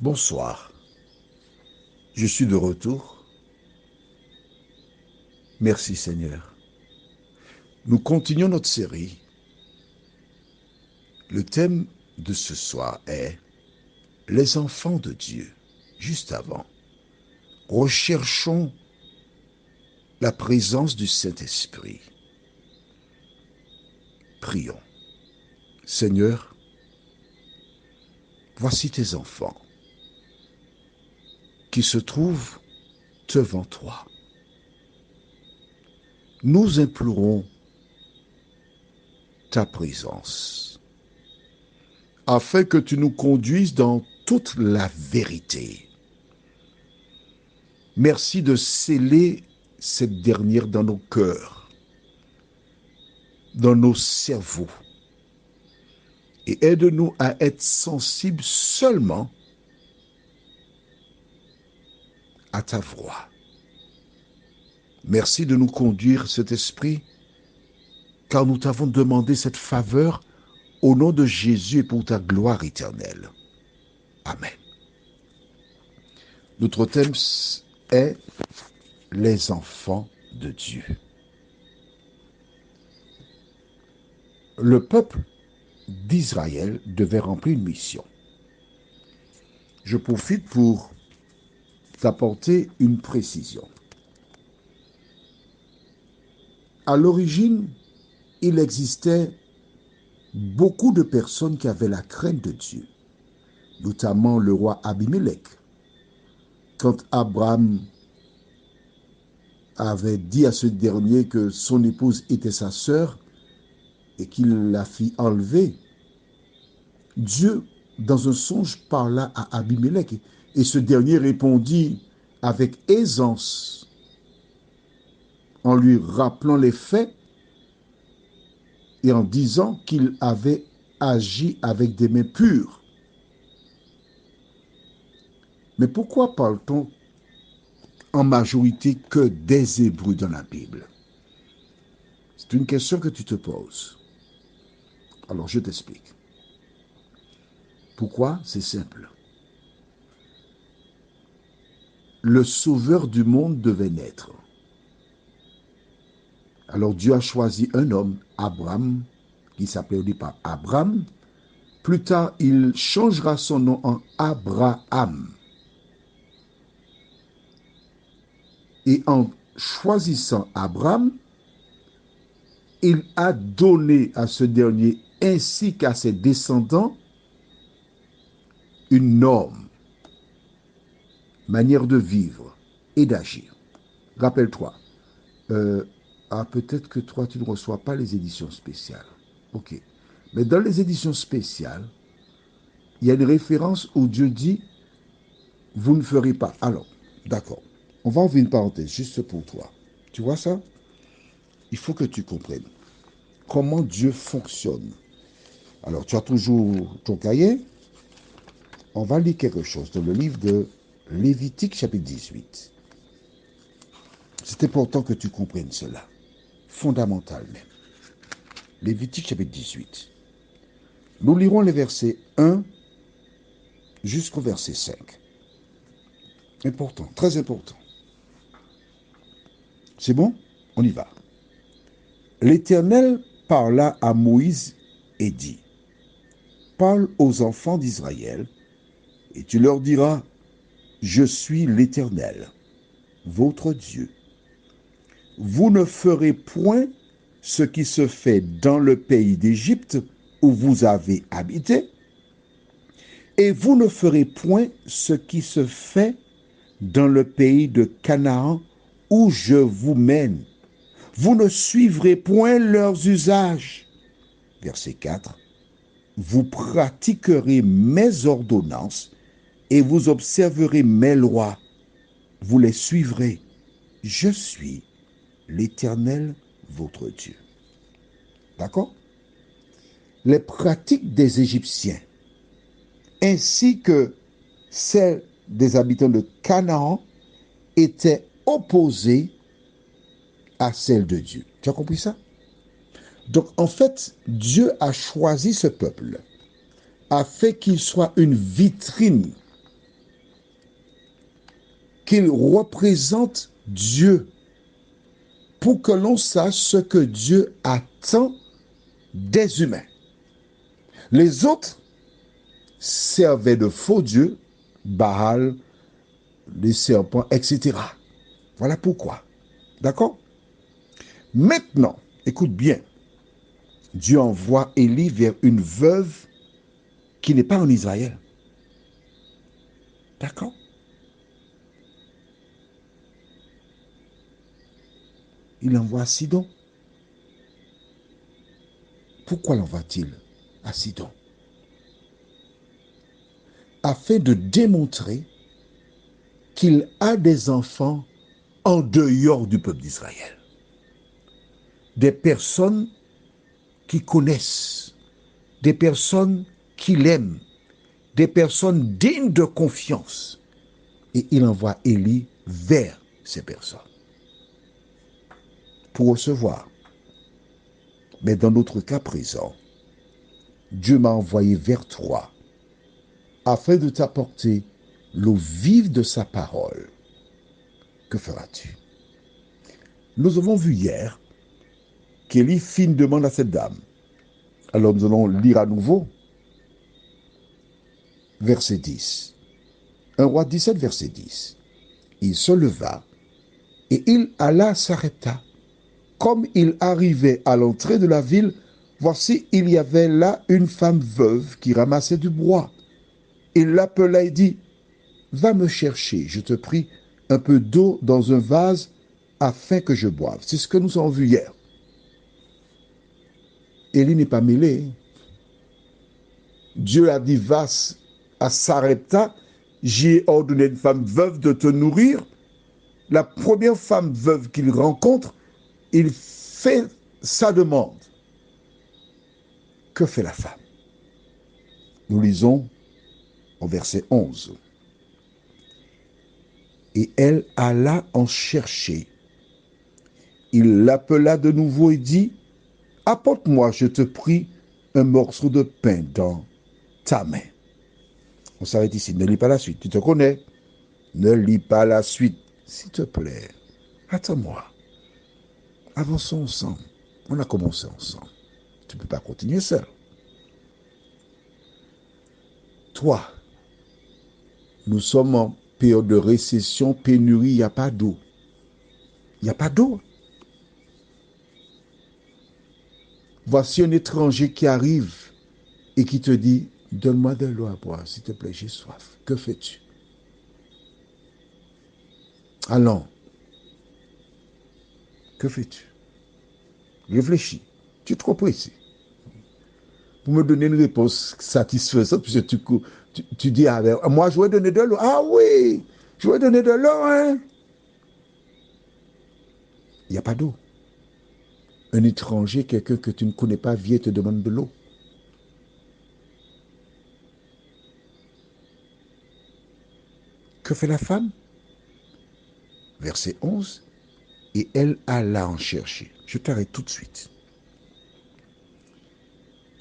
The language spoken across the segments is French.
Bonsoir, je suis de retour. Merci Seigneur. Nous continuons notre série. Le thème de ce soir est les enfants de Dieu. Juste avant, recherchons la présence du Saint-Esprit. Prions. Seigneur, voici tes enfants qui se trouvent devant toi. Nous implorons ta présence afin que tu nous conduises dans toute la vérité. Merci de sceller cette dernière dans nos cœurs, dans nos cerveaux, et aide-nous à être sensibles seulement à ta voix. Merci de nous conduire, cet esprit, car nous t'avons demandé cette faveur au nom de Jésus et pour ta gloire éternelle. Amen. Notre thème est les enfants de Dieu. Le peuple d'Israël devait remplir une mission. Je profite pour t'apporter une précision. À l'origine, il existait beaucoup de personnes qui avaient la crainte de Dieu, notamment le roi Abimelech. Quand Abraham avait dit à ce dernier que son épouse était sa sœur et qu'il la fit enlever, Dieu, dans un songe, parla à Abimelech et ce dernier répondit avec aisance en lui rappelant les faits et en disant qu'il avait agi avec des mains pures. Mais pourquoi parle-t-on en majorité que des Hébreux dans la Bible? C'est une question que tu te poses. Alors je t'explique. Pourquoi? C'est simple. Le sauveur du monde devait naître. Alors Dieu a choisi un homme, Abraham, qui s'appelait au départ Abraham. Plus tard, il changera son nom en Abraham. Et en choisissant Abraham, il a donné à ce dernier ainsi qu'à ses descendants une norme, manière de vivre et d'agir. Rappelle-toi, peut-être que toi, tu ne reçois pas les éditions spéciales. Ok. Mais dans les éditions spéciales, il y a une référence où Dieu dit, vous ne ferez pas. Alors, d'accord. On va ouvrir une parenthèse juste pour toi. Tu vois ça? Il faut que tu comprennes comment Dieu fonctionne. Alors, tu as toujours ton cahier. On va lire quelque chose dans le livre de Lévitique chapitre 18. C'est important que tu comprennes cela. Fondamental même. Lévitique chapitre 18. Nous lirons les versets 1 jusqu'au verset 5. Important, très important. C'est bon? On y va. L'Éternel parla à Moïse et dit, parle aux enfants d'Israël et tu leur diras, je suis l'Éternel, votre Dieu. Vous ne ferez point ce qui se fait dans le pays d'Égypte où vous avez habité, et vous ne ferez point ce qui se fait dans le pays de Canaan où je vous mène. Vous ne suivrez point leurs usages. Verset 4. Vous pratiquerez mes ordonnances et vous observerez mes lois. Vous les suivrez. Je suis l'Éternel, votre Dieu. D'accord? Les pratiques des Égyptiens ainsi que celles des habitants de Canaan étaient opposées à celles de Dieu. Tu as compris ça? Donc en fait, Dieu a choisi ce peuple afin qu'il soit une vitrine qu'il représente Dieu, pour que l'on sache ce que Dieu attend des humains. Les autres servaient de faux dieux, Baal, les serpents, etc. Voilà pourquoi. D'accord? Maintenant, écoute bien, Dieu envoie Élie vers une veuve qui n'est pas en Israël. D'accord? Il l'envoie à Sidon. Pourquoi l'envoie-t-il à Sidon? Afin de démontrer qu'il a des enfants en dehors du peuple d'Israël. Des personnes qui connaissent, des personnes qui l'aiment, des personnes dignes de confiance. Et il envoie Élie vers ces personnes pour recevoir. Mais dans notre cas présent, Dieu m'a envoyé vers toi afin de t'apporter l'eau vive de sa parole. Que feras-tu? Nous avons vu hier qu'Élie fit une demande à cette dame. Alors nous allons lire à nouveau verset 10. 1 Roi 17, verset 10. Il se leva et il alla s'arrêta. Comme il arrivait à l'entrée de la ville, voici, il y avait là une femme veuve qui ramassait du bois. Il l'appela et dit, « Va me chercher, je te prie, un peu d'eau dans un vase afin que je boive. » C'est ce que nous avons vu hier. Élie n'est pas mêlé. Dieu a dit, va à Sarepta, j'ai ordonné à une femme veuve de te nourrir. La première femme veuve qu'il rencontre, il fait sa demande. Que fait la femme? Nous lisons au verset 11. Et elle alla en chercher. Il l'appela de nouveau et dit, « Apporte-moi, je te prie, un morceau de pain dans ta main. » On s'arrête ici. Ne lis pas la suite. Tu te connais. Ne lis pas la suite. S'il te plaît, attends-moi. Avançons ensemble. On a commencé ensemble. Tu ne peux pas continuer seul. Toi, nous sommes en période de récession, pénurie, il n'y a pas d'eau. Il n'y a pas d'eau. Voici un étranger qui arrive et qui te dit, donne-moi de l'eau à boire, s'il te plaît, j'ai soif. Que fais-tu? Allons. Que fais-tu? Réfléchis. Tu es trop pressé pour me donner une réponse satisfaisante, puisque tu dis, ah, ben, moi, je vais donner de l'eau. Ah oui, je vais donner de l'eau, hein. Il n'y a pas d'eau. Un étranger, quelqu'un que tu ne connais pas, vient et te demande de l'eau. Que fait la femme? Verset 11. Et elle alla en chercher. Je t'arrête tout de suite.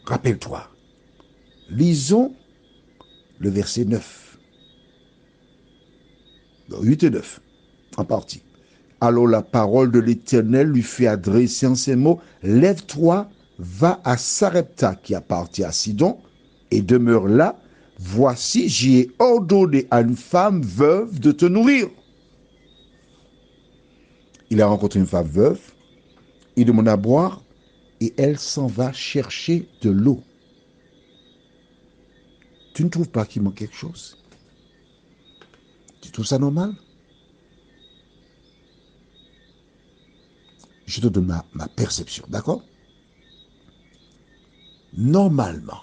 Rappelle-toi. Lisons le verset 9. 8 et 9, en partie. Alors la parole de l'Éternel lui fit adresser en ces mots, « Lève-toi, va à Sarepta qui appartient à Sidon, et demeure là. Voici, j'y ai ordonné à une femme veuve de te nourrir. » Il a rencontré une femme veuve, il demande à boire, et elle s'en va chercher de l'eau. Tu ne trouves pas qu'il manque quelque chose? Tu trouves ça normal? Je te donne ma perception, d'accord? Normalement,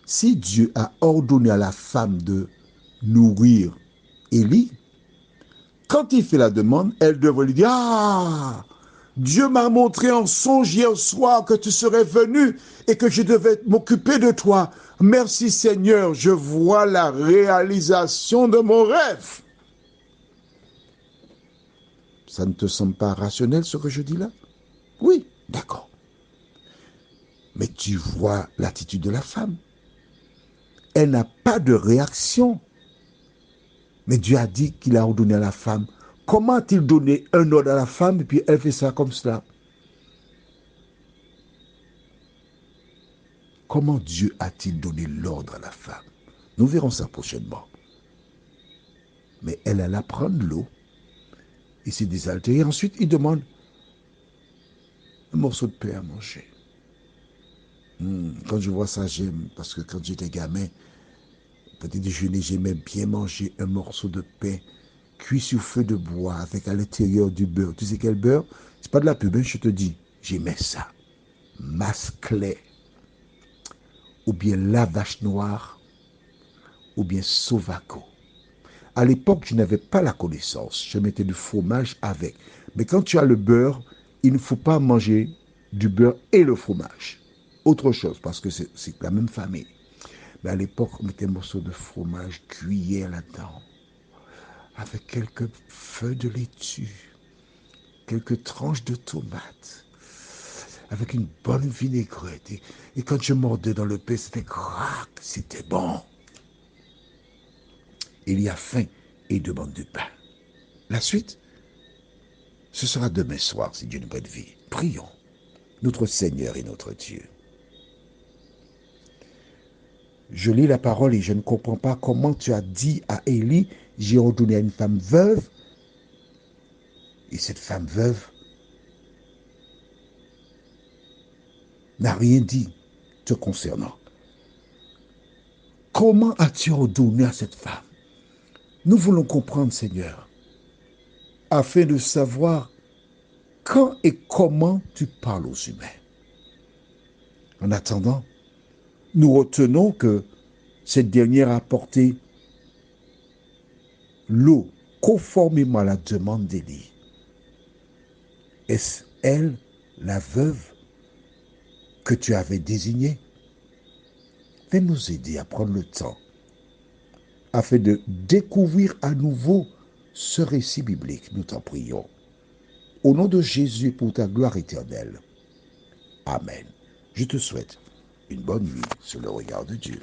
si Dieu a ordonné à la femme de nourrir Élie, quand il fait la demande, elle devrait lui dire, « Ah, Dieu m'a montré en songe hier soir que tu serais venu et que je devais m'occuper de toi. Merci Seigneur, je vois la réalisation de mon rêve. » Ça ne te semble pas rationnel ce que je dis là? Oui, d'accord. Mais tu vois l'attitude de la femme. Elle n'a pas de réaction. Mais Dieu a dit qu'il a ordonné à la femme. Comment a-t-il donné un ordre à la femme et puis elle fait ça comme cela? Comment Dieu a-t-il donné l'ordre à la femme? Nous verrons ça prochainement. Mais elle alla prendre l'eau et s'est désaltérée. Ensuite, il demande un morceau de pain à manger. Quand je vois ça, j'aime. Parce que quand j'étais gamin, petit déjeuner, j'aimais bien manger un morceau de pain cuit sur feu de bois avec à l'intérieur du beurre. Tu sais quel beurre? C'est pas de la pub, hein, je te dis. J'aimais ça. Masclet, ou bien la vache noire, ou bien Sovaco. À l'époque, je n'avais pas la connaissance. Je mettais du fromage avec. Mais quand tu as le beurre, il ne faut pas manger du beurre et le fromage. Autre chose, parce que c'est la même famille. Mais à l'époque, on mettait un morceau de fromage cuillère là-dedans, avec quelques feuilles de laitue, quelques tranches de tomates, avec une bonne vinaigrette. Et quand je mordais dans le pain, c'était crac, c'était bon. Il y a faim et demande du pain. La suite, ce sera demain soir, si Dieu nous prête vie. Prions, notre Seigneur et notre Dieu. Je lis la parole et je ne comprends pas comment tu as dit à Élie, j'ai ordonné à une femme veuve, et cette femme veuve n'a rien dit te concernant. Comment as-tu ordonné à cette femme? Nous voulons comprendre, Seigneur, afin de savoir quand et comment tu parles aux humains. En attendant, nous retenons que cette dernière a apporté l'eau conformément à la demande d'Élie. Est-ce elle, la veuve, que tu avais désignée? Viens nous aider à prendre le temps afin de découvrir à nouveau ce récit biblique, nous t'en prions. Au nom de Jésus, pour ta gloire éternelle. Amen. Je te souhaite une bonne nuit sur le regard de Dieu.